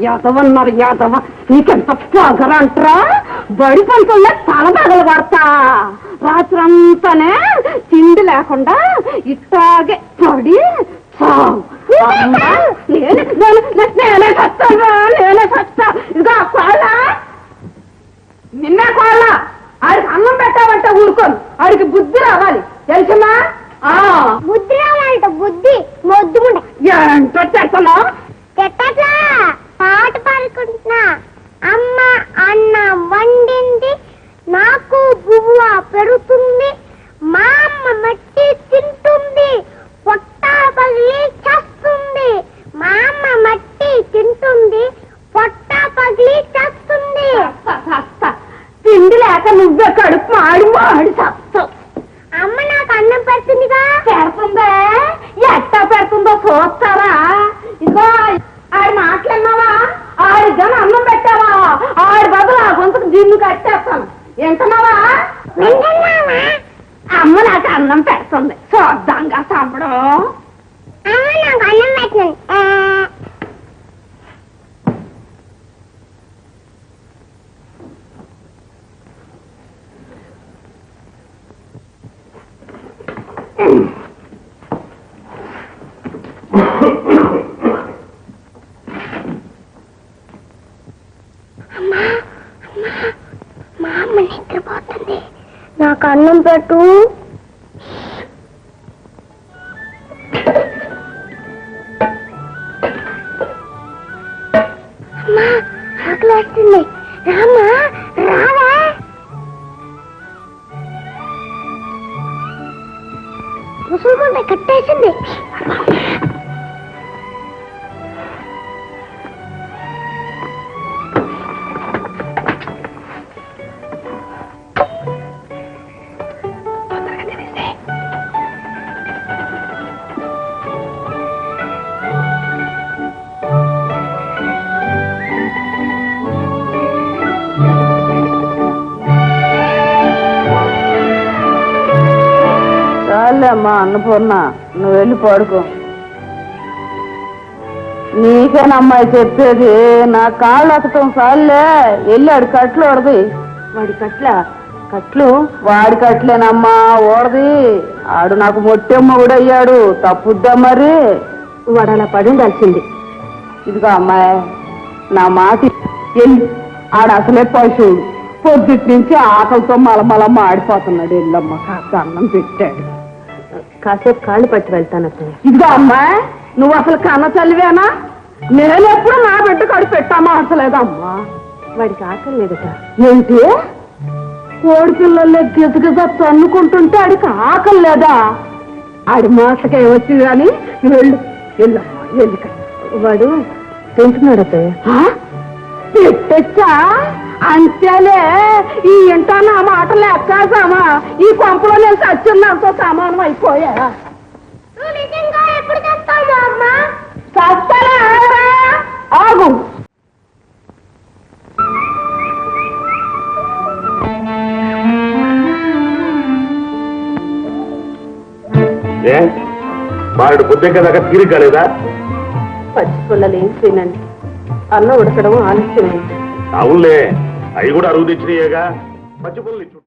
యాదవన్నారు యాదవ నీకెంత పొగరంటరా బడి పంతుల్లో తలబగలు పడతా రాత్రంతానే తిండి లేకుండా ఇట్టాగే పడి నేనే చస్తాను నేనే చస్తా ఇదిగో కోళ్ళ నిన్నే కోళ్ళ ఆడికి అన్నం పెట్టావంటే ఊరుకోను ఆడికి బుద్ధి రావాలి తెలుసుమా బుద్ధి రావాలంట బుద్ధి మొద్దుకుంటే ఏంటో చెట్టలో చెట్టట్లా పాట పాడుకుంటున్నా అమ్మ అన్న వండింది నాకు బువ్వ పెరుగుతుంది మా అమ్మ మట్టి తింటుంది పొట్ట పగిలి చేస్తుంది మా అమ్మ మట్టి తింటుంది పొట్ట పగిలి చేస్తుంది తిండి లేక నువ్వే కడుపు మాడి మాడి చస్తావు అమ్మ నాకు అన్నం పెడుతుందిగా పెడుతుందే ఎట్టా పెడుతుందో చూస్తారా ఇదిగో ఆడి మాట్లాడినావా ఆడి అన్నం పెట్టావా ఆడి బదులు ఆ గొంతుకు జిన్ను కట్టేస్తాను వింటున్నావా అమ్మ నాకు అన్నం పెడుతుంది చూద్దాంగా సంపడం అమ్మ నాకు అన్నం పెట్టింది మా అమ్మ నిద్రపోతుంది నాకు అన్నం పెట్టు అమ్మా ఆకలి వేస్తుంది రామ్మా రావా ముసుగుంటే కట్టేసింది చాలేమ్మా అన్నపూర్ణ నువ్వు వెళ్ళి పడుకో నీకేనమ్మాయి చెప్పేది నా కాళ్ళు అక్కటం చాలే వెళ్ళాడు కట్లు ఓడది వాడి కట్లు వాడి కట్లేనమ్మా ఓడది ఆడు నాకు మొట్టెమ్మ కూడా అయ్యాడు తప్పుద్దా మరి వాడు అలా పడి ఉండాల్సింది ఇదిగో అమ్మాయి నా మాట వెళ్ళి ఆడు అసలే పశువుడు పొద్దుటి నుంచి ఆకలితో మలమలమ్మ ఆడిపోతున్నాడు వెళ్ళమ్మ కాస్త అన్నం పెట్టాడు కాసేపు కాళ్ళు పట్టి వెళ్తానత్తయ్య ఇదిగో అమ్మా నువ్వు అసలు కన్న తల్లివేనా నేనెప్పుడు నా బిడ్డ కడుపు పెట్టామా అసలేదమ్మా వాడికి ఆకలి లేదట ఏంటి కోడి పిల్లల్లో గిజగిజ తన్నుకుంటుంటే ఆడికి ఆకలి లేదా ఆడి మాటకే వచ్చి కానీ వెళ్ళు వెళ్ళమ్మా వెళ్ళి వాడు తింటున్నాడు అత్తయ్య పెట్టచ్చా అంతేలే ఈ ఇంట నా మాట లెక్కాసామా ఈ కొంపలో నేను చచ్చిందంతో సమానం అయిపోయా ఎప్పుడు చేస్తావు అమ్మ చస్తారా ఆగు మారుడు బుద్ధి కదా తీరిక కాలేదా పచ్చి పుల్లలు ఏం తినండి అన్నం ఉడకడం ఆలస్యమైంది అవునులే అవి కూడా అరువు తెచ్చినాయేగా పచ్చి పుల్లలు